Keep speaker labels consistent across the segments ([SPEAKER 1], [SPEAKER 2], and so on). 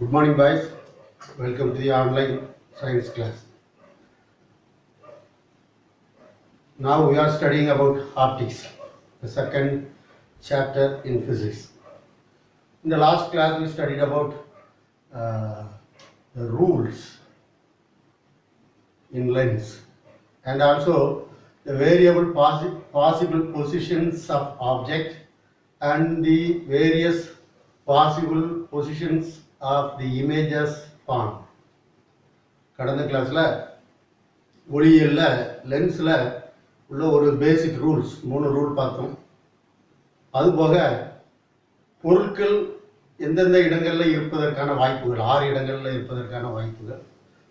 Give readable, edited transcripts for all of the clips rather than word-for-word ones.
[SPEAKER 1] Good morning, boys. Welcome to the online science class. Now we are studying about optics, the second chapter in physics. In the last class, we studied about the rules in lens and also the variable possible positions of object and the various possible positions of the images formed. கடந்த கிளாஸில் ஒளியியலில் லென்ஸில் உள்ள ஒரு பேசிக் rules 3 rule பார்த்தோம். அதுபோக பொருட்கள் எந்தெந்த இடங்களில் இருப்பதற்கான வாய்ப்புகள் 6 இடங்களில் இருப்பதற்கான வாய்ப்புகள்,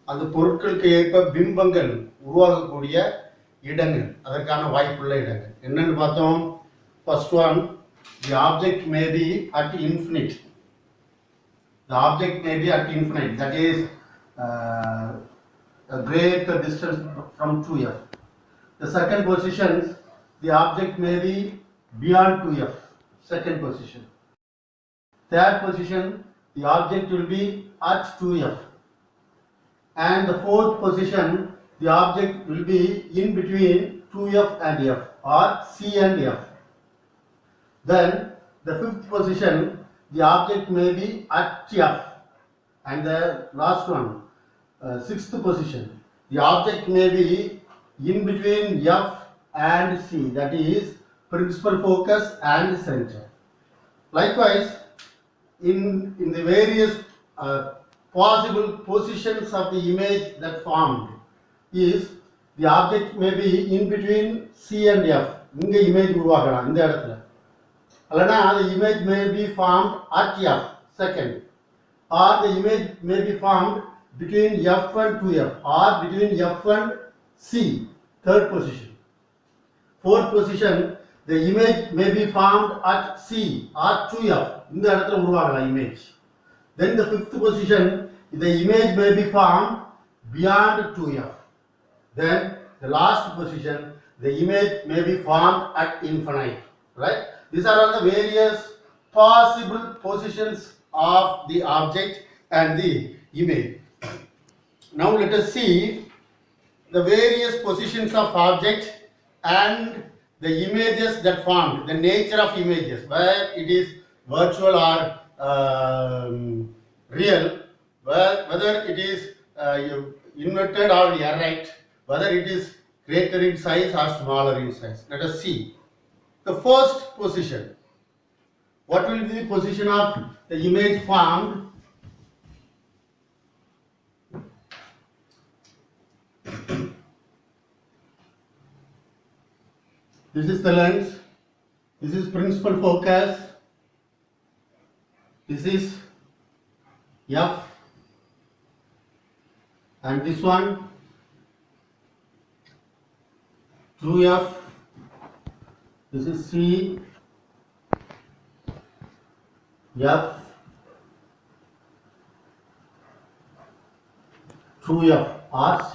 [SPEAKER 1] அந்த பொருட்களுக்கு ஏற்ப பிம்பங்கள் உருவாகக்கூடிய இடங்கள், அதற்கான வாய்ப்புள்ள இடங்கள் என்னன்னு பார்த்தோம். First one, the object may be at infinite. The object may be at infinite, that is a greater distance from 2f. The second position, the object may be beyond 2f, second position. Third position, the object will be at 2f. And the fourth position, the object will be in between 2f and f, or c and f. Then the fifth position, the object may be at f. And the last one, sixth position, the object may be in between f and c, that is principal focus and center. Likewise, in the various possible positions of the image that formed is the object may be in between c and f. இங்க image உருவாகலாம் இந்த இடத்துல, அல்லனா the image may be formed at f, second, or the image may be formed between f and 2f, or between f and c, third position. Fourth position, the image may be formed at c or 2f, இந்த இடத்துல உருவாகலாம் image. Then the fifth position, the image may be formed beyond 2f. Then the last position, the image may be formed at infinite, right? These are all the various possible positions of the object and the image. Now let us see the various positions of object and the images that formed, the nature of images, where it is virtual or real, whether it is inverted or erect, whether it is greater in size or smaller in size. Let us see. The first position, what will be the position of the image formed? This is the lens, this is principal focus, this is f, and this one 2f, this is c, f, 2f or c.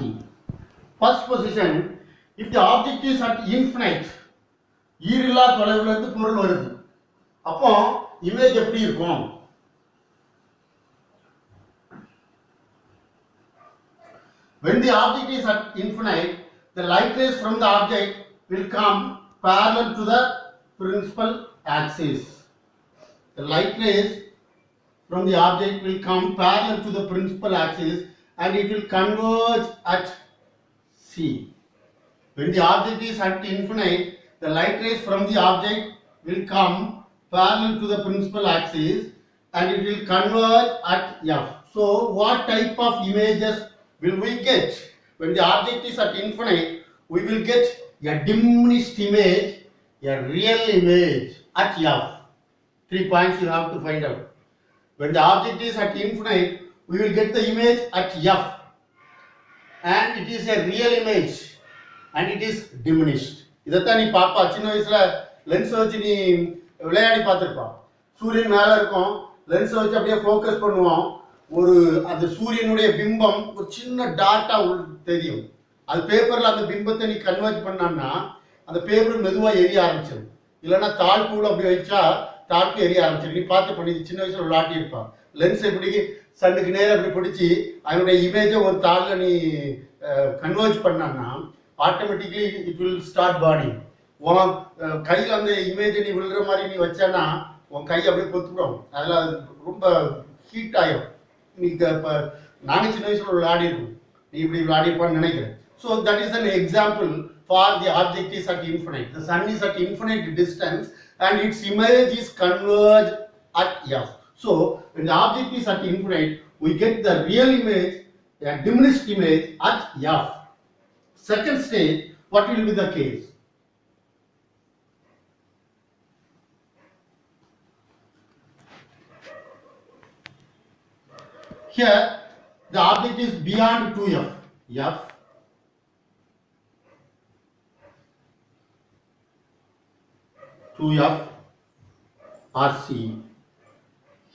[SPEAKER 1] First position, if the object is at infinite, ஈரில்லா தொலைவுல இருந்து பொருள் வருது, அப்போ image எப்படி இருக்கும்? When the object is at infinite, the light rays from the object will come parallel to the principal axis. The light rays from the object will come parallel to the principal axis and it will converge at C. When the object is at infinite, the light rays from the object will come parallel to the principal axis and it will converge at F. So what type of images will we get? When the object is at infinite, we will get a diminished image, a real image at F. 3 points you have to find out. When the object is at infinite, we will get the image at F, and it is a real image and it is diminished. இதைத்தான் நீ பாப்பா சின்ன வயசுல lens வச்சு நீ விளையாடி பார்த்துருப்பா. சூரியன் மேல இருக்கும், லென்ஸ் வச்சு அப்படியே ஃபோக்கஸ் பண்ணுவோம், ஒரு அந்த சூரியனுடைய பிம்பம் ஒரு சின்ன டாட்டா தெரியும். அது பேப்பர்ல அந்த பிம்பத்தை நீ கன்வெர்ட் பண்ணான்னா அந்த பேப்பர் மெதுவாக எரிய ஆரம்பிச்சிடும். இல்லைன்னா தாழ்பூல அப்படி வச்சா டார்க் எரிய ஆரம்பிச்சிருக்கு. நீ பார்த்து பண்ணி சின்ன வயசுல விளாட்டி இருப்பான். லென்ஸ் எப்படி சன்னுக்கு நேரம் அப்படி பிடிச்சி அதனுடைய இமேஜை ஒரு தாளில் நீ கன்வெர்ஜ் பண்ணான்னா automatically it will start burning. உன் கையில் அந்த இமேஜை நீ விழுற மாதிரி நீ வச்சேன்னா உன் கை அப்படியே பொத்துடும். அதில் அது ரொம்ப ஹீட் ஆகிடும். நீ இப்போ நாங்கள் சின்ன வயசில் விளையாடி இருக்கோம், நீ இப்படி விளையாடிருப்பான்னு நினைக்கிறேன். So that is an example for the object is at infinite. The sun is at infinite distance and its image is converged at F. So when the object is at infinite, we get the real image, a diminished image at F. Second stage, what will be the case? Here the object is beyond 2f. F 2f or c.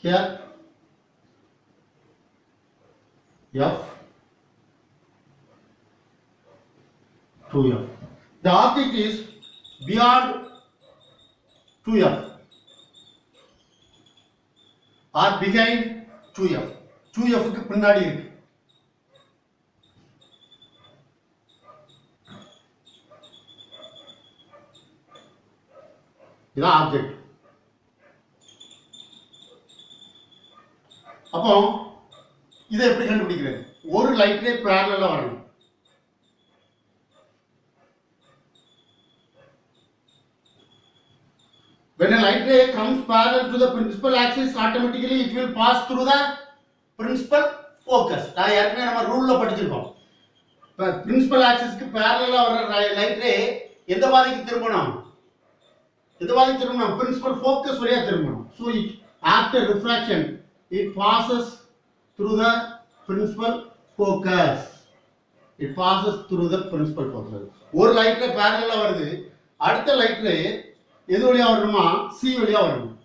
[SPEAKER 1] Here f 2f. The object is beyond 2f or behind 2f. 2f க்கு பின்னாடி இருக்கு. இதான் object. அப்போ இதை எப்படி கண்டுபிடிக்கிறது? ஒரு லைட்லே பேரலலா வரணும். When a light ray comes parallel to the principal axis, automatically it will pass through the principal focus. நான் ஏற்கனவே நம்ம ரூல்ல படிச்சிருக்கோம். பிரின்சிபல் ஆக்சிஸ்க்கு பேரலலா வர லைட் ரே எந்த பாதைக்கு திரும்பணும்? பிரின்சிபல் ஃபோக்கஸ் வழியா திரும்பணும். So it after refraction it passes through the principal focus. It passes through the principal focus. ஒரு லைட் ரே பேரலலா வருது, அடுத்த லைட் ரே எது வழியா வரணுமா? சி வழியா வரணும்.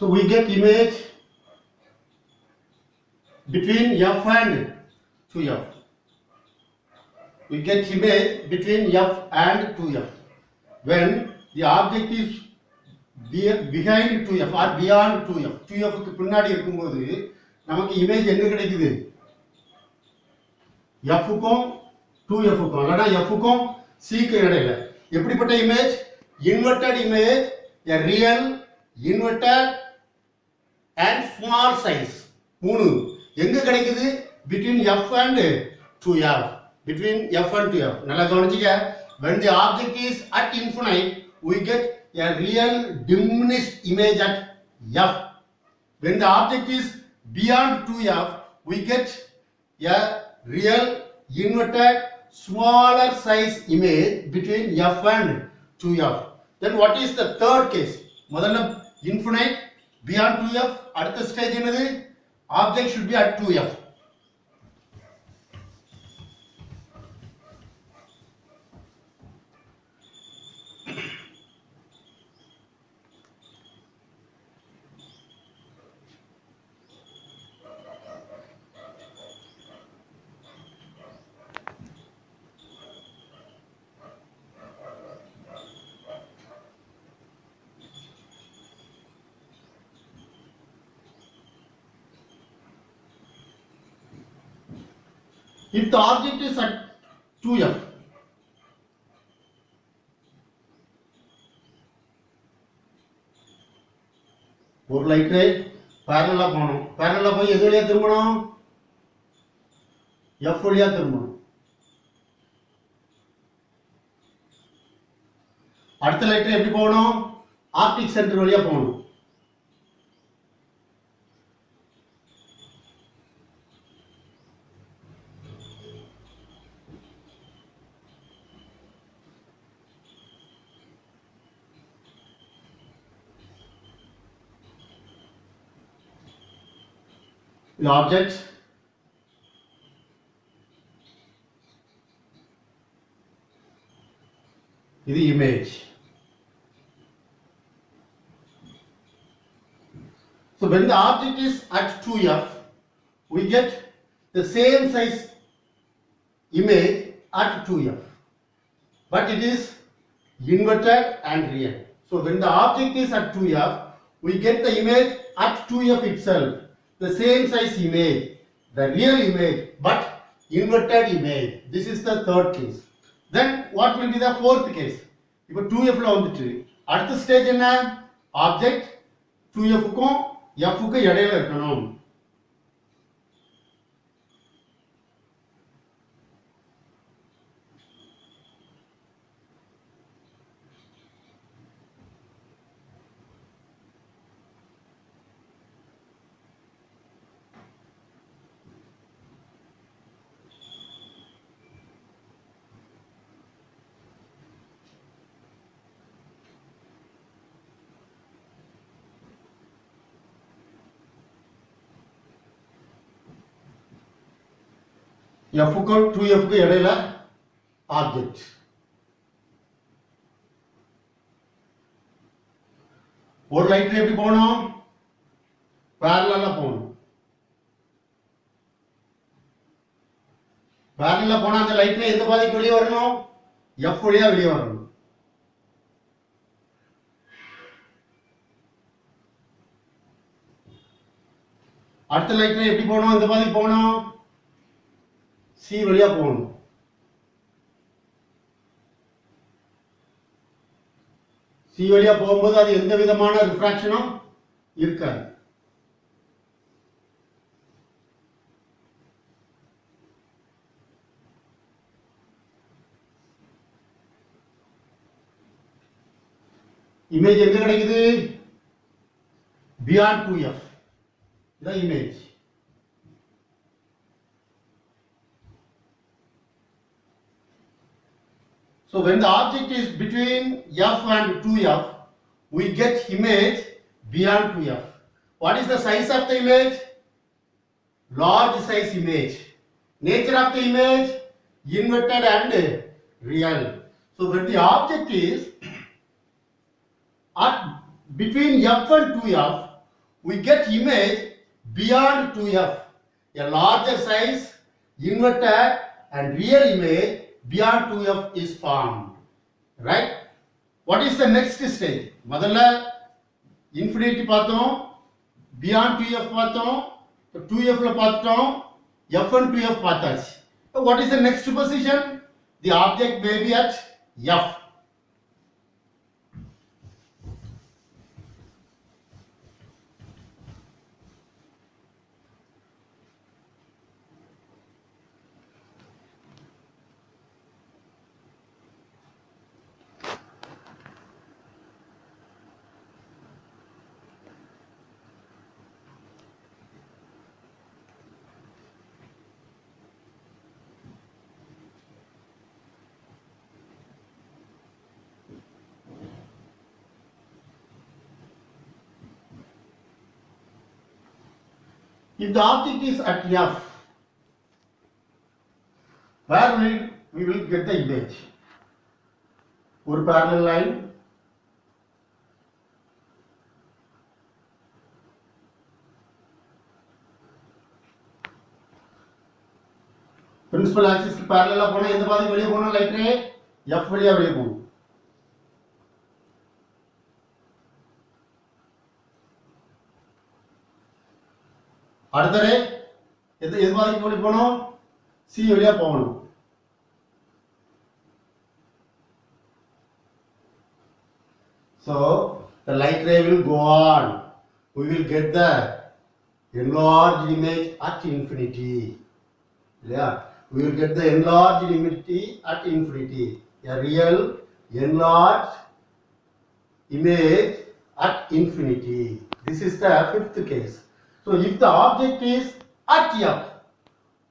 [SPEAKER 1] So we get image between f and 2f. We get image between f and 2f when the object is behind 2f or beyond 2f. 2f க்கு பின்னாடி இருக்கும்போது நமக்கு இமேஜ் என்ன கிடைக்குது? f க்கும் 2f க்கும் இல்லனா f க்கும் c க்கு இடையில எப்படிப்பட்ட image? Inverted image, a real inverted and small size. மூணு எங்க கிடைக்குது? between f and 2f. between f and 2f. நல்லா கவனிச்சுக்க. when the object is at infinite, we get a real diminished image at f. when the object is beyond 2f, we get a real inverted smaller size image between f and 2f. then what is the third case? முதல்ல infinite beyond 2f, அடுத்த stage என்னது? object should be at 2f. If the object is at 2f, ஒரு light ரே பேரலலா போகணும். பேரலலா போய் எது வழியா திரும்பணும்? f வழியா திரும்பணும். அடுத்த லைட் ரே எப்படி போகணும்? ஆப்டிக் சென்டர் வழியா போகணும். the object is the image. So when the object is at 2f, we get the same size image at 2f, but it is inverted and real. So when the object is at 2f, we get the image at 2f itself, the same size image, the real image, but inverted image. This is the third case. Then what will be the fourth case? இப்போ 2f ல வந்துட்டு அடுத்த stage என்ன? Object 2f க்கும் f க்கும் இடையில இருக்கணும். f க்கும் 2f க்கு இடையில ஆப்ஜெக்ட். ஒரு லைட் எப்படி போகணும்? parallel போகணும். parallel போனா அந்த லைட் எந்த பாதைக்கு வெளியே வரணும்? f வழியா வெளியே வரணும். அடுத்த லைட் எப்படி போகணும்? இந்த பாதைக்கு போகணும். C வழியா போகணும். C வழியா போகும்போது அது எந்த விதமான ரிஃப்ராக்ஷனும் இருக்காது. இமேஜ் எங்க கிடைக்குது? beyond 2f. the image. So when the object is between f and 2f, we get image beyond 2f. What is the size of the image? Large size image. Nature of the image? Inverted and real. So when the object is at between f and 2f, we get image beyond 2f. A larger size, inverted and real image beyond 2f is formed. Right? What is the next stage? முதல்ல infinity பார்த்தோம், beyond 2f பார்த்தோம், 2f ல பார்த்தோம், f and 2f பார்த்தாச்சு. So what is the next position? The object may be at f. If the object is at f, where we will get the image? ஒரு parallel line, principal axis க்கு parallel போனா எந்த பாதைக்கு வெளியே போகணும்? Light ரே f வழியா வெளியே போகணும். அடுத்த ரே எது பாதைக்கு வெளியே போகணும்? C வழியா போகணும். So the light ray will go on. We will get the enlarged image at infinity. Yeah, we will get the enlarged image at infinity. A real enlarged image at infinity. This is the fifth case. So if the object is at f,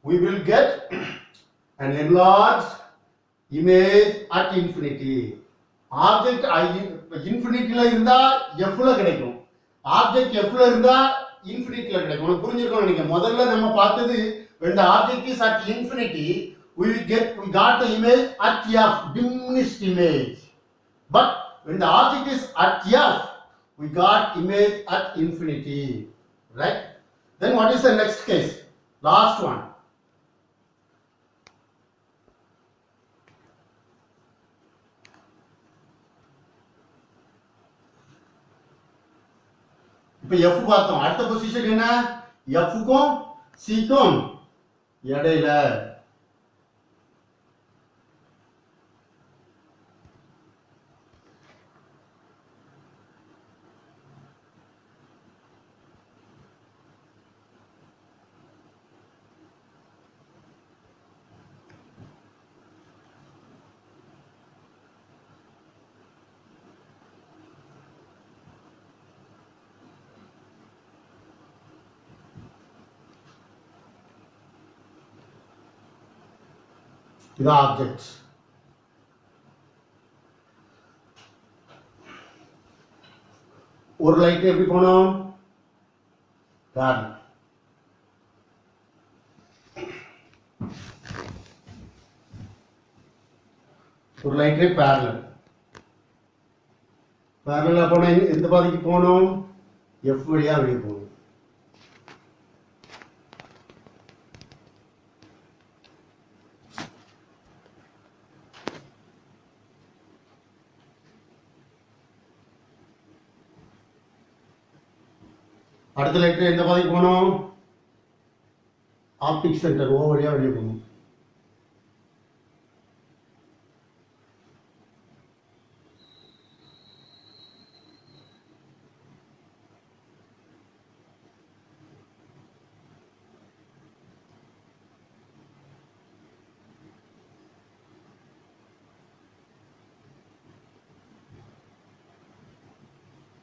[SPEAKER 1] we will get an enlarged image at infinity. Object infinity ல இருந்தா f ல கிடைக்கும். Object f ல இருந்தா இன்ஃபினிட்டில கிடைக்கும். உங்களுக்கு புரிஞ்சிருக்கும் நினைக்கிறேன். முதல்ல நம்ம பார்த்தது when the object is at infinity we got the image at f, diminished image. But when the object is at f we got image at infinity, right? Then what is the next case? Last one. இப்போ f பார்த்தோம். அடுத்த position என்ன? f க்கும் c க்கும் இடையில. இது object. ஒரு light எப்படி போனோம்? பேரலல். ஒரு லைட்டே பேரலல். பேரலா போனா எந்த பாதைக்கு போகணும்? எஃப் வழியா வெளியே போகணும். அடுத்த லைட் எந்த பாதைக்கு போகணும்? ஆப்டிக் சென்டர் ஓ வழியா வெளியே போகணும்.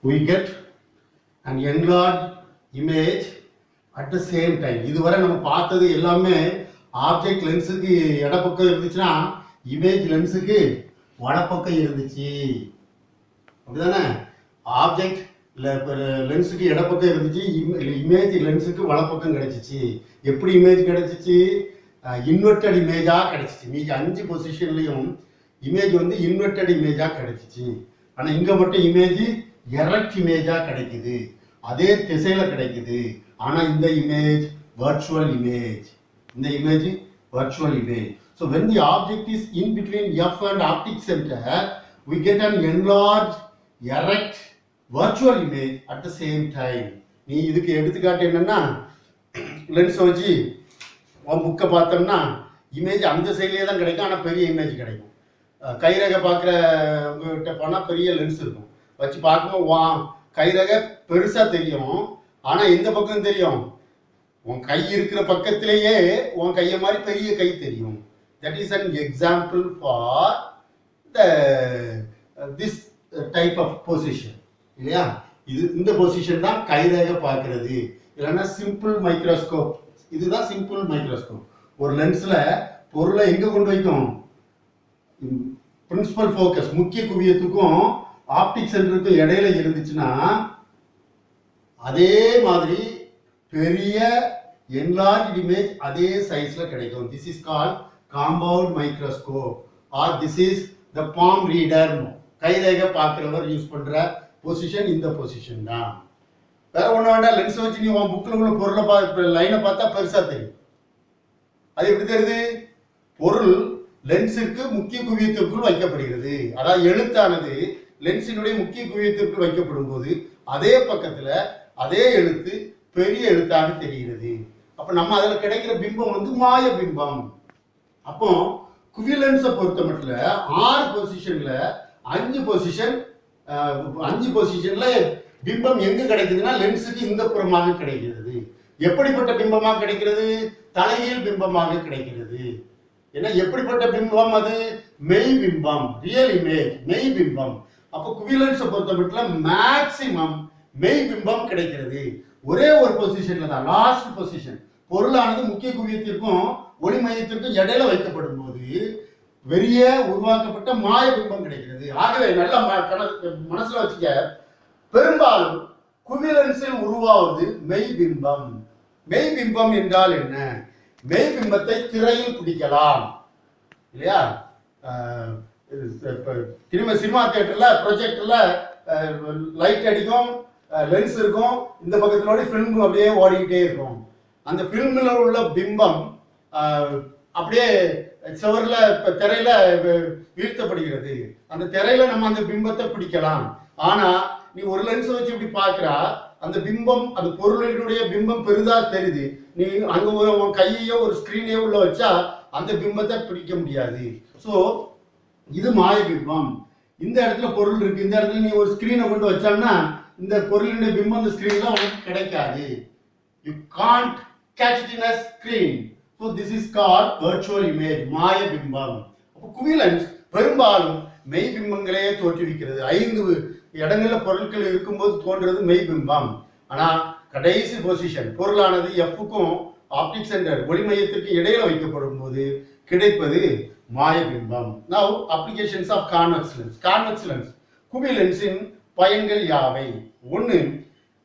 [SPEAKER 1] We get an enlarged image at the same time. இதுவரை நம்ம பார்த்தது எல்லாமே ஆப்ஜெக்ட் லென்ஸுக்கு இடப்பக்கம் இருந்துச்சுன்னா இமேஜ் லென்ஸுக்கு வலப்பக்கம் இருந்துச்சு, அப்படிதானே? ஆப்ஜெக்ட் லென்ஸுக்கு இடப்பக்கம் இருந்துச்சு, இமேஜ் லென்ஸுக்கு வலப்பக்கம் கிடைச்சிச்சு. எப்படி இமேஜ் கிடைச்சிச்சு? இன்வெர்டட் இமேஜா கிடைச்சிச்சு. மீதி 5 பொசிஷன்லையும் இமேஜ் வந்து இன்வெர்டட் இமேஜா கிடைச்சிச்சு. ஆனால் இங்கே மட்டும் இமேஜ் எரக்ட் இமேஜா கிடைக்குது, அதே திசையில கிடைக்குது. ஆனா இந்த இமேஜ் வர்ச்சுவல் இமேஜ். இந்த image virtual image. So when the object is in between f and optic center we get an enlarged erect virtual image at the same time. நீ இதுக்கு எடுத்துக்காட்டு என்னன்னா, லென்ஸ் வச்சு உன் புக்கை பார்த்தோம்னா இமேஜ் அந்த சைட்லேயே தான் கிடைக்கும், ஆனால் பெரிய இமேஜ் கிடைக்கும். கைரேகை பார்க்குறவங்ககிட்ட போனால் பெரிய லென்ஸ் இருக்கும், வச்சு பார்க்கும்போது கைரேகை பெருசா தெரியும். ஆனா எந்த பக்கம் தெரியும்? உன் கை இருக்கிற பக்கத்திலேயே உன் கையை மாதிரி பெரிய கை தெரியும். That is an example for this type of position, இல்லையா? இந்த பொசிஷன் தான் கைரேகை பார்க்கிறது. இல்லைன்னா சிம்பிள் மைக்ரோஸ்கோப். இதுதான் சிம்பிள் மைக்ரோஸ்கோப். ஒரு லென்ஸ்ல பொருளை எங்க கொண்டு வைக்கும்? பிரின்சிபல் ஃபோக்கஸ், முக்கிய குவியத்துக்கும் ஆப்டிக் சென்டருக்கும் இடையில இருந்துச்சுன்னா அதே மாதிரி பெரிய என்லார்ஜ்ட் இமேஜ் அதே சைஸ்ல கிடைக்கும். This is called compound microscope or this is the palm reader. கைரேகை பார்க்கிறவர் யூஸ் பண்ற பொசிஷன் இந்த பொசிஷன் தான். வேற ஒண்ணு வேண்டாம். லென்ஸ் வச்சு நீ உன் புக்கில் உள்ள பொருளை லைனை பார்த்தா பெருசா தெரியும். அது எப்படி தெரியுது? பொருள் லென்ஸுக்கு முக்கிய குவியத்திற்குள் வைக்கப்படுகிறது. அதாவது எழுத்தானது லென்ஸினுடைய முக்கிய குவியத்திற்குள் வைக்கப்படும் போது அதே பக்கத்துல அதே எழுத்து பெரிய எழுத்தாக தெரிகிறது. அப்ப நம்ம அதுல கிடைக்கிற பிம்பம் வந்து மாய பிம்பம். அப்போ குவி லென்ஸை பொறுத்த மட்டும் 6 பொசிஷன்ல 5 பொசிஷன்ல பிம்பம் எங்க கிடைக்குதுன்னா லென்ஸுக்கு இந்த புறமாக கிடைக்கிறது. எப்படிப்பட்ட பிம்பமாக கிடைக்கிறது? தலைகீழ் பிம்பமாக கிடைக்கிறது. ஏன்னா எப்படிப்பட்ட பிம்பம் அது? மெய் பிம்பம், ரியல் இமேஜ், மெய் பிம்பம். அப்போ குவிலன்ஸை பொறுத்த மட்டும் மேக்சிமம் மெய் பிம்பம் கிடைக்கிறது. ஒரே ஒரு பொசிஷன்ல தான், லாஸ்ட் பொசிஷன். பொருளானது முக்கிய குவியத்திற்கும் ஒளி மையத்திற்கும் இடையில வைக்கப்படும் போது வெளிய உருவாக்கப்பட்ட மாய பிம்பம் கிடைக்கிறது. ஆகவே நல்லா மனசுல வச்சுக்க, பெரும்பாலும் குவிலென்ஸில் உருவாவது மெய்பிம்பம். மெய்பிம்பம் என்றால் என்ன? மெய்பிம்பத்தை திரையில் பிடிக்கலாம் இல்லையா? சினிமா தியேட்டர்ல ப்ரொஜெக்டர்ல லைட் அடிக்கும், லென்ஸ் இருக்கும், இந்த பக்கத்துல ஃபிலிம் அப்படியே ஓடிக்கிட்டே இருக்கும். அந்த ஃபிலிம்ல உள்ள பிம்பம் அப்படியே சுவர்ல திரையில வீழ்த்தப்படுகிறது. அந்த திரையில நம்ம அந்த பிம்பத்தை பிடிக்கலாம். ஆனா நீ ஒரு லென்ஸ் வச்சு இப்படி பாக்குறா, அந்த பிம்பம், அந்த பொருளினுடைய பிம்பம் பெரிதா தெரியுது. நீ அங்க ஒரு கையையோ ஒரு ஸ்கிரீனையோ உள்ள வச்சா அந்த பிம்பத்தை பிடிக்க முடியாது. சோ இது மாய பிம்பம். இந்த இடத்துல பொருள் இருக்கு, இந்த இடத்துல நீ ஒரு ஸ்கிரீனை கொண்டு வச்சான்னா இந்த பொருளினுடைய பிம்பம் அந்த ஸ்கிரீன்ல உனக்கு கிடைக்காது. You can't catch it in a screen. So this is called virtual image, மாய பிம்பம். அப்போ குவிலென்ஸ் பெரும்பாலும் மெய் பிம்பங்களே தோற்றுவிக்கிறது. 5 இடங்கள்ல பொருட்கள் இருக்கும்போது தோன்றது மெய் பிம்பம். ஆனா கடைசி பொசிஷன் பொருளானது எஃப்க்கும் ஆப்டிக் சென்டர் ஒளி மையத்திற்கு இடையில வைக்கப்படும் போது கிடைப்பது மாய பிம்பம். Now applications of convex lens. Convex lens குவிலென்ஸின் பயன்கள் யாவை? 1.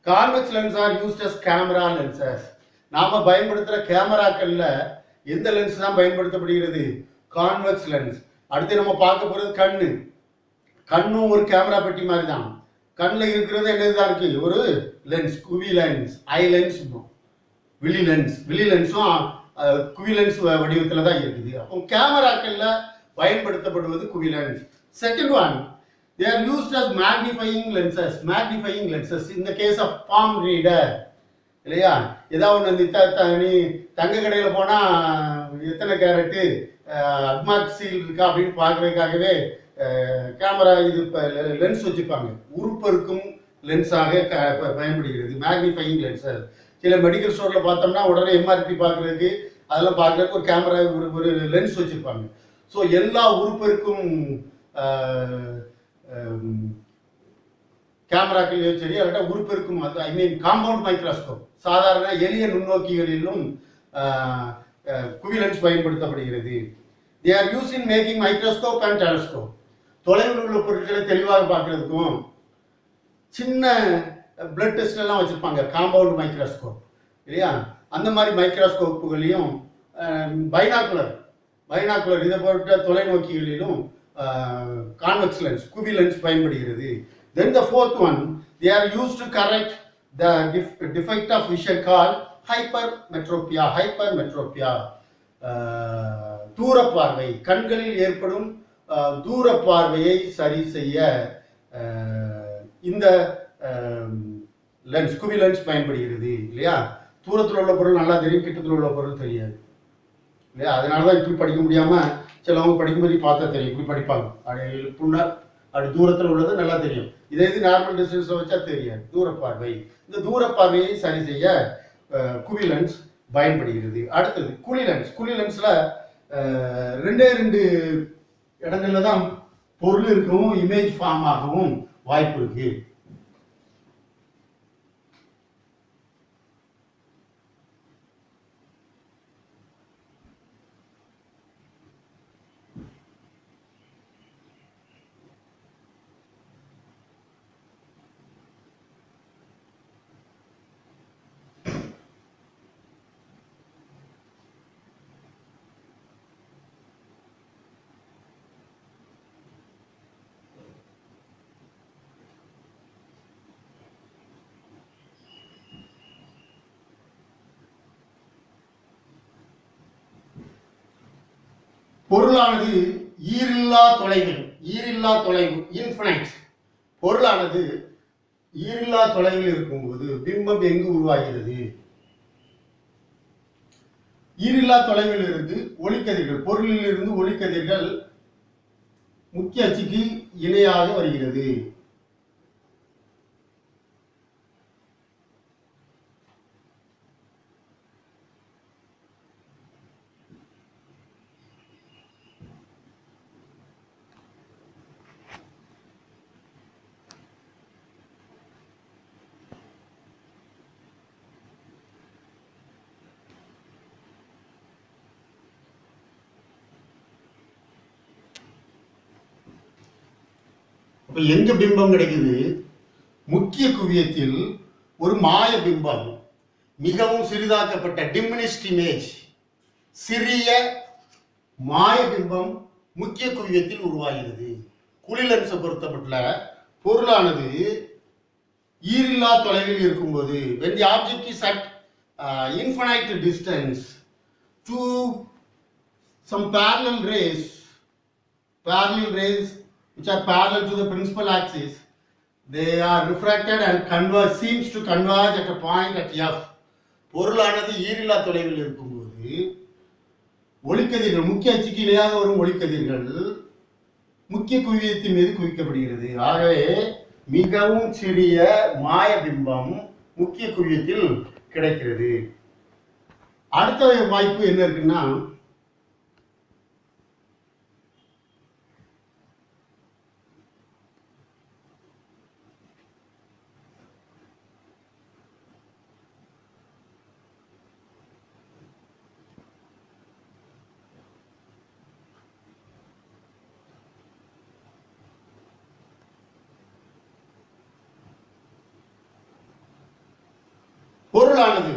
[SPEAKER 1] convex lens are used as camera lenses. நாம பயன்படுத்துற கேமராக்கள்ல எந்த லென்ஸ் தான் பயன்படுத்தப்படுகிறது? Convex lens. அடுத்து நம்ம பார்க்க போறது கண்ணு. கண்ணும் ஒரு கேமரா பெட்டி மாதிரி தான். கண்ணில் இருக்கிறது என்னதுதான் இருக்கு? ஒரு லென்ஸ், குவி லென்ஸ், ஐ லென்ஸ், விழி லென்ஸ். விழி லென்ஸும் குவி லென்ஸ் வடிவத்தில் தான் இருக்குது. அப்போ கேமராக்கள்ல பயன்படுத்தப்படுவது குவி lens. Second one, they are used as magnifying lenses. Magnifying lenses in the case of palm reader இல்லையா? ஏதாவது ஒன்று நீ தங்க கடையில் போனா எத்தனை கேரட்டு அட்மார்க் சீல் இருக்கா அப்படின்னு பார்க்கறதுக்காகவே கேமரா இது லென்ஸ் வச்சுப்பாங்க. உருப்பெருக்கும் லென்ஸாக பயன்படுகிறது மேக்னிஃபையிங் லென்ஸர். சில மெடிக்கல் ஸ்டோர்ல பார்த்தோம்னா உடனே எம்ஆர்பி பார்க்கறதுக்கு அதெல்லாம் பார்க்கறதுக்கு ஒரு கேமரா ஒரு லென்ஸ் வச்சிருப்பாங்க. ஸோ எல்லா உருப்பெருக்கும் கேமராக்களையும் சரி, அல்லட்டா உருப்பெருக்கும் ஐ மீன் காம்பவுண்ட் மைக்ரோஸ்கோப், சாதாரண எளிய நுண்ணோக்கிகளிலும் குவிலென்ஸ் பயன்படுத்தப்படுகிறது. They are used in making microscope and telescope. தொலைவில் உள்ள பொருட்களை தெளிவாக பார்க்கறதுக்கும் சின்ன பிளட் டெஸ்ட் எல்லாம் வச்சிருப்பாங்க, காம்பவுண்ட் மைக்ரோஸ்கோப் இல்லையா? அந்த மாதிரி மைக்ரோஸ்கோப்புகளையும் பைனாக்குலர் இதை போட்ட தொலைநோக்கிகளிலும் கான்வெக்ஸ் லென்ஸ், குவி லென்ஸ் பயன்படுகிறது. Then the fourth one, they are used to correct the defect of vision called hypermetropia. Hypermetropia தூர பார்வை, கண்களில் ஏற்படும் தூர பார்வையை சரி செய்ய இந்த லென்ஸ், குவி லென்ஸ் பயன்படுகிறது இல்லையா? தூரத்தில் உள்ள பொருள் நல்லா தெரியும், கிட்டத்தில் உள்ள பொருள் தெரியாது இல்லையா? அதனாலதான் இப்படி படிக்க முடியாம சிலவங்க படிக்கும்போது பார்த்தா தெரியும், இப்படி படிப்பாங்க. அப்படி தூரத்தில் உள்ளது நல்லா தெரியும். இதே இது நார்மல் டிஸ்டன்ஸ்ல வச்சா தெரியாது. தூர பார்வை, இந்த தூர பார்வையை சரி செய்ய குவி லென்ஸ் பயன்படுகிறது. அடுத்தது குழி லென்ஸ். குழி லென்ஸ்ல 2 இடங்கள்ல தான் பொருள் இருக்கவும் இமேஜ் ஃபார்ம் ஆகவும் வாய்ப்பு இருக்கு. பொருளானது ஈரில்லா தொலைவு இன்ஃபினைட். பொருளானது ஈரில்லா தொலைவில் இருக்கும்போது பிம்பம் எங்கு உருவாகிறது? ஈரில்லா தொலைவில் இருந்து ஒளிக்கதிர்கள், பொருளில் இருந்து ஒளிக்கதிர்கள் முக்கிய அச்சுக்கு இணையாக வருகிறது. எங்க பிம்பம் கிடைக்குது? முக்கிய குவியத்தில் ஒரு மாய பிம்பம், மிகவும் சிறிதாக்கப்பட்ட டிமினிஷ்ட் இமேஜ், சிறிய மாய பிம்பம் முக்கிய குவியத்தில் உருவாகிறது. குழி லென்ஸை பொறுத்தப்பட்ட பொருளானது ஈரில்லா தொலைவில் இருக்கும்போது, when the object is at infinite distance to some parallel rays which are parallel to the principal axis, they are refracted and seems to converge at a point at F. பொருளானது ஈரில்லா தொலைவில் இருக்கும்போது ஒளிக்கதிர்கள், முக்கிய அச்சுக்கு இணையாக வரும் ஒளிக்கதிர்கள் முக்கிய குவியத்தின் மீது குவிக்கப்படுகிறது. ஆகவே மிகவும் சிறிய மாய பிம்பம் முக்கிய குவியத்தில் கிடைக்கிறது. அடுத்த வாய்ப்பு என்ன இருக்குன்னா, பொருளானது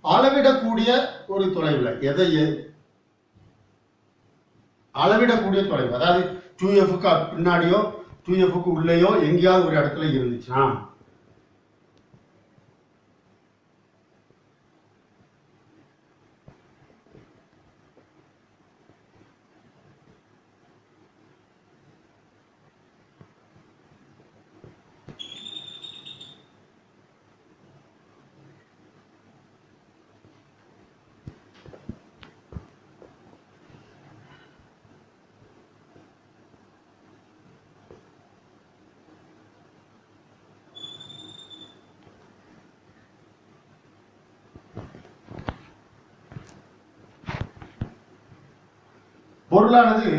[SPEAKER 1] அளவிடக்கூடிய ஒரு தொலைவில், எதை அளவிடக்கூடிய தொலைவு, அதாவது 2Fக்கு பின்னாடியோ 2Fக்கு உள்ளேயோ எங்கேயாவது ஒரு இடத்துல இருந்துச்சுன்னா பொருளானது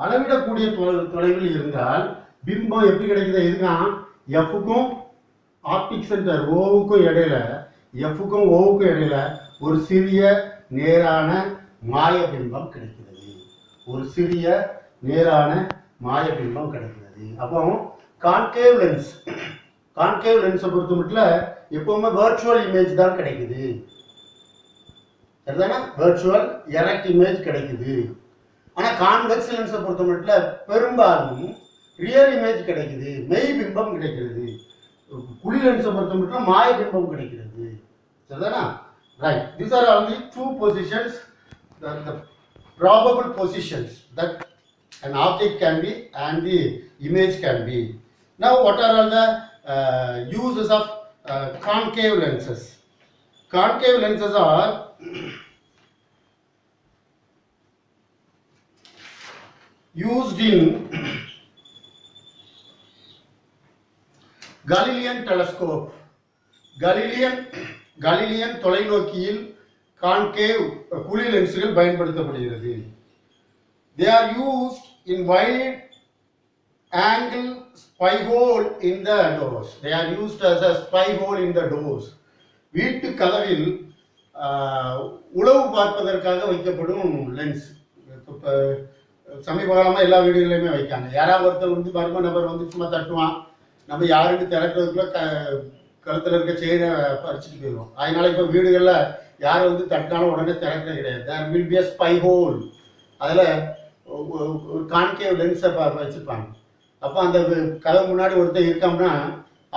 [SPEAKER 1] அளவிடக்கூடிய தொலைவில் இருந்தால் பிம்பம் எப்படி கிடைக்குது? இதுதான் எஃப்க்கும் ஆப்டிக் சென்டர் ஓவுக்கும் இடையில, எஃப்க்கும் ஓவுக்கும் இடையில ஒரு சிறிய நேரான மாய பிம்பம் கிடைக்கிறது. ஒரு சிறிய நேரான மாய பிம்பம் கிடைக்கிறது. அப்போ கான்கேவ் லென்ஸை பொறுத்த மட்டும் எப்பவுமே வர்ச்சுவல் இமேஜ் தான் கிடைக்குது. சரிதானே? வர்ச்சுவல் எரக்ட் இமேஜ் கிடைக்குது. ஆனால் கான்வெக்ஸ் லென்ஸை பொறுத்த மட்டும் பெரும்பாலும் ரியல் இமேஜ் கிடைக்குது, மெய் பிம்பம் கிடைக்கிறது. குழி லென்ஸை பொறுத்த மட்டும் மாய பிம்பம் கிடைக்கிறது. சரிதானா? Right. These are only two positions, the probable positions that an object can be and the image can be. Now, what are all the uses of concave lenses? Concave lenses are used in Galilean telescope. Galilean தொலைநோக்கியில் concave குழி லென்ஸ்கள் பயன்படுத்தப்படுகிறது. They are used in wide angle spy hole in the doors. They are used as a spy hole in the doors. வீட்டு கதவில் உளவு பார்ப்பதற்காக வைக்கப்படும் lens. சமீப காலமாக எல்லா வீடுகளையுமே வைக்காங்க. யாராவது ஒருத்தர் வந்து மர்ம நபர் வந்து சும்மா தட்டுவான், நம்ம யாருன்னு திறக்கிறதுக்குள்ள கழுத்தில் இருக்க செயினை பறிச்சுட்டு போயிடுவோம். அதனால இப்போ வீடுகளில் யாரை வந்து தட்டினாலும் உடனே திறக்கிறது கிடையாது. There will be a spy hole. அதில் ஒரு கான்கேவ் லென்ஸை வச்சுருப்பாங்க. அப்போ அந்த கதவு முன்னாடி ஒருத்தர் இருக்காங்கன்னா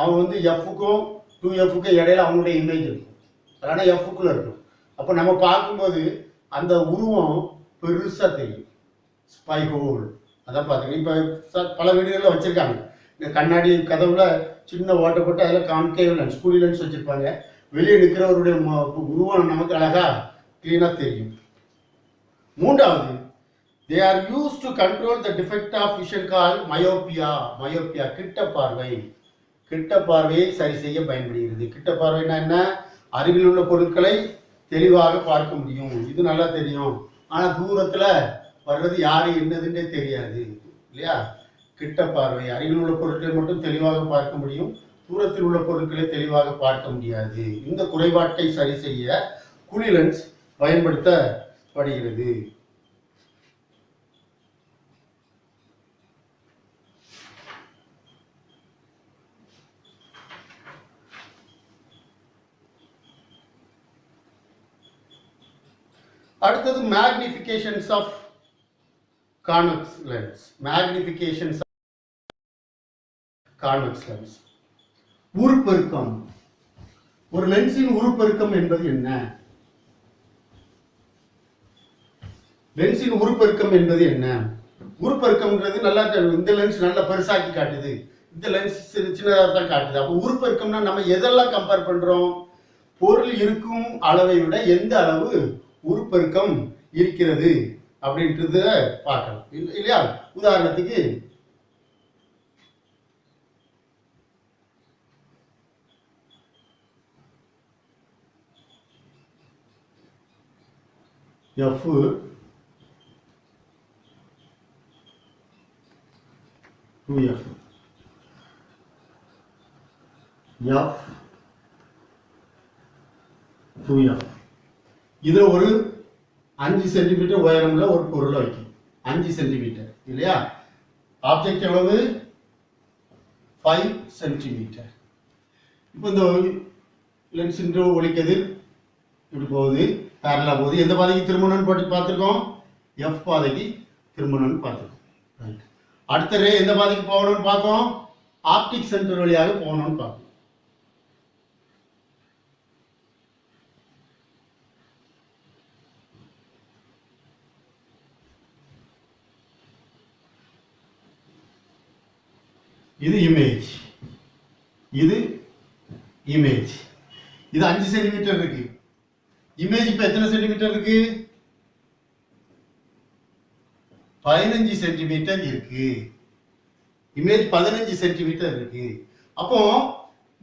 [SPEAKER 1] அவன் வந்து எஃப்க்கும் 2Fக்கும் இடையில அவனுடைய இமேஜ் இருக்கும். அதனால் எஃப்க்குள்ளே இருக்கும். அப்போ நம்ம பார்க்கும்போது அந்த உருவம் பெருசாக தெரியும். ஸ்பை ஹோல் அதான் பார்த்துங்க. இப்போ பல வீடுகளில் வச்சுருக்காங்க. இந்த கண்ணாடி கதவுல சின்ன ஓட்டை போட்டு அதில் கான்கேவ் லென்ஸ், குழி லென்ஸ் வச்சுருப்பாங்க. வெளியே நிற்கிறவருடைய உருவம் நமக்கு அழகாக க்ளீனாக தெரியும். மூன்றாவது, they are used to control the defect of vision called myopia. கிட்ட பார்வையை சரி செய்ய பயன்படுகிறது. கிட்ட பார்வைனா என்ன? அருகில் உள்ள பொருட்களை தெளிவாக பார்க்க முடியும், இது நல்லா தெரியும். ஆனால் தூரத்தில் வர்றது யாரு என்னதுன்னே தெரியாது இல்லையா? கிட்ட பார்வை, அருகில் உள்ள பொருட்களை மட்டும் தெளிவாக பார்க்க முடியும், தூரத்தில் உள்ள பொருட்களை தெளிவாக பார்க்க முடியாது. இந்த குறைபாட்டை சரி செய்ய குழி லென்ஸ் பயன்படுத்த படுகிறது. அடுத்தது magnifications of convex lens. Magnifications of convex lens. உருப்பெருக்கம். ஒரு லென்ஸின் உருப்பெருக்கம் என்பது என்ன? லென்ஸின் உருப்பெருக்கம் என்பது என்ன? உருப்பெருக்கம்ன்றது நல்லா இந்த லென்ஸ் நல்லா பெருசாக்கி காட்டுது, இந்த லென்ஸ் சின்னதாக தான் காட்டுது. அப்போ உருப்பெருக்கம்னா நம்ம எதெல்லாம் கம்பேர் பண்றோம்? பொருள் இருக்கும் அளவை விட எந்த அளவு உருப்பெருக்கம் இருக்கிறது அப்படின்றத பார்க்கலாம் இல்லையா? உதாரணத்துக்கு F 2F F 2F இதுல ஒரு 5 சென்டிமீட்டர் உயரமுள்ள ஒரு பொருளை வைக்கும். 5 சென்டிமீட்டர் இல்லையா? ஆப்ஜெக்ட் எவ்வளவு? 5 சென்டிமீட்டர். இப்போ இந்த லென்ஸ் ஒளிக்கதிர் இப்படி போகுது, பேரலா போகுது. எந்த பாதைக்கு திரும்பணும்னு போட்டு பார்த்துருக்கோம்? F பாதைக்கு திரும்பணும்னு பார்த்துருக்கோம். அடுத்த ரே எந்த பாதைக்கு போகணும்னு பார்க்கோம்? ஆப்டிக் சென்டர் வழியாக போகணும்னு பார்க்கோம். இது இமேஜ், இது இமேஜ். இது 5 சென்டிமீட்டர் இருக்கு. இமேஜ் இப்ப எத்தனை சென்டிமீட்டர் இருக்கு? 15 சென்டிமீட்டர் இருக்கு. இமேஜ் 15 சென்டிமீட்டர் இருக்கு. அப்போ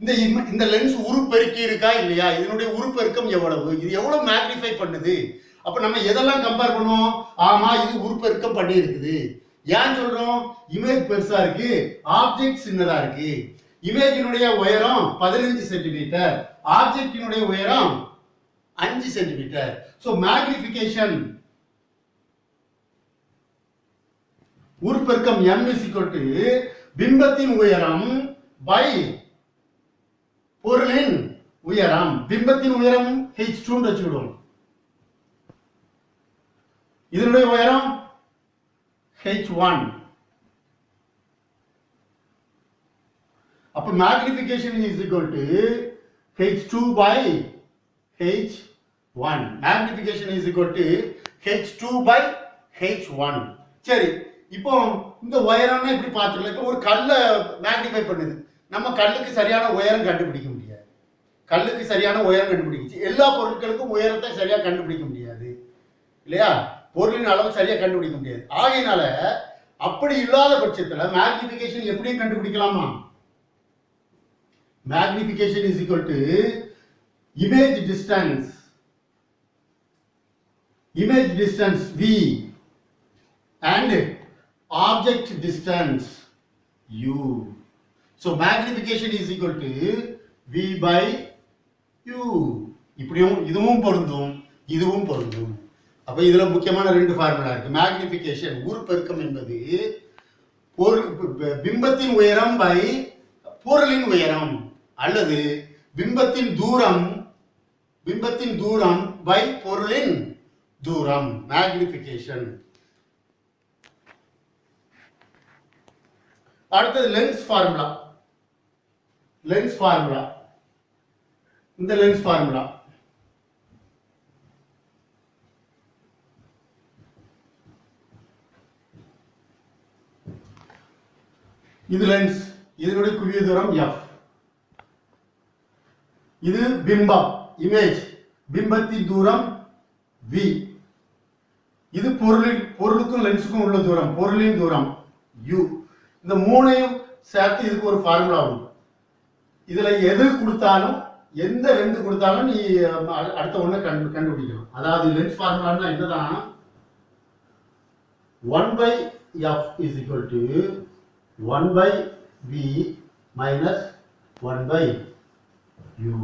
[SPEAKER 1] இந்த லென்ஸ் உருப்பெருக்கி இருக்கா இல்லையா? இதனுடைய உருப்பெருக்கம் எவ்வளவு? இது எவ்வளவு மேக்னிஃபை பண்ணுது? அப்ப நம்ம எதெல்லாம் கம்பேர் பண்ணுவோம்? ஆமா, இது உருப்பெருக்கம் பண்ணி இருக்குது. ஏன் சொல்றோம்? இமேஜ் பெருசா இருக்கு, ஆப்ஜெக்ட் சின்னதா இருக்கு. இமேஜினுடைய உயரம் 15 சென்டிமீட்டர், ஆப்ஜெக்டினுடைய உயரம் 5 சென்டிமீட்டர். சோ மேக்னிஃபிகேஷன் உருப்பெருக்கம் m is equal to பிம்பத்தின் உயரம் by பொருளின் உயரம். பிம்பத்தின் உயரம் h2 ன்னு வச்சுக்கிடுவோம். இதனுடைய உயரம் h1. அப்ப magnification is equal to h2 by h1. Magnification is equal to h2 by h1. சரி, இப்போ இந்த உயரம்னா இப்படி பார்த்துக்கலாம். இப்போ ஒரு கல்லை மேக்னிஃபை பண்ணுது. நம்ம கல்லுக்கு சரியான உயரம் கண்டுபிடிக்க முடியாது. கல்லுக்கு சரியான உயரம் கண்டுபிடிச்சு எல்லா பொருட்களுக்கும் உயரத்தை சரியா கண்டுபிடிக்க முடியாது இல்லையா? பொருளின் அளவு சரியா கண்டுபிடிக்க முடியாது. ஆகையினால அப்படி இல்லாத பட்சத்துல மேக்னிஃபிகேஷன் எப்படியும் கண்டுபிடிக்கலாமா? Magnification is equal to image distance v and object distance u. So magnification is equal to v by u. இப்படியும் இதுவும் பொருந்தும், இதுவும் பொருந்தும். அப்ப இதுல முக்கியமான 2 ஃபார்முலா இருக்கு. மேக்னிஃபிகேஷன் உருப்பெருக்கம் என்பது பிம்பத்தின் உயரம் பை பொருளின் உயரம், அல்லது பிம்பத்தின் தூரம் பை பொருளின் தூரம். மேக்னிஃபிகேஷன். அடுத்தது லென்ஸ் ஃபார்முலா. இந்த லென்ஸ் ஃபார்முலா இது லென்ஸ், இதனுடைய குவிய தூரம் f. இது பிம்பம் இமேஜ், பிம்பத்தின் தூரம் v. இது பொருளுக்கும் லென்ஸுக்கும் உள்ள தூரம், பொருளின் தூரம் u. இந்த மூணையும் சேர்த்து இதுக்கு ஒரு ஃபார்முலா உண்டு. இதுல எது கொடுத்தாலும், எந்த 2 கொடுத்தாலும் நீ அடுத்த ஒண்ணு கண்டுபிடிக்கணும். அதாவது லென்ஸ் ஃபார்முலான்னா என்னதான்? 1/f is equal to 1/v minus 1/u.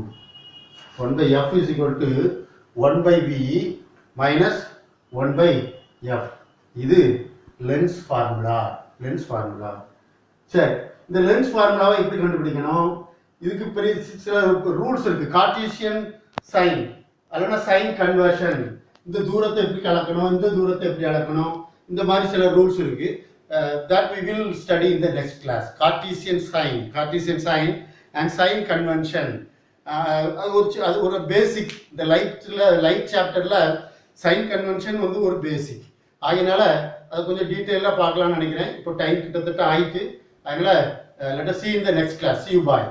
[SPEAKER 1] 1/f is equal to 1/v minus 1 by f. இது லென்ஸ் ஃபார்முலா. சரி, இந்த லென்ஸ் ஃபார்முலாவை எப்படி கண்டுபிடிக்கணும்? இதுக்கு பெரிய சில ரூல்ஸ் இருக்கு. கார்ட்டீசியன் சைன் அல்லனா சைன் கன்வர்ஷன். இந்த தூரத்தை எப்படி அளக்கணும், இந்த தூரத்தை எப்படி அளக்கணும், இந்த மாதிரி சில ரூல்ஸ் இருக்கு. That we will study in the next class. Cartesian sign and sign convention. அது ஒரு பேசிக். இந்த லைட் சாப்டர்ல சைன் கன்வென்ஷன் வந்து ஒரு பேசிக். அதனால அது கொஞ்சம் டீட்டெயிலாக பார்க்கலாம்னு நினைக்கிறேன். இப்போ டைம் கிட்டத்தட்ட ஆயிட்டு. அதனால let us see in the next class. See you, bye.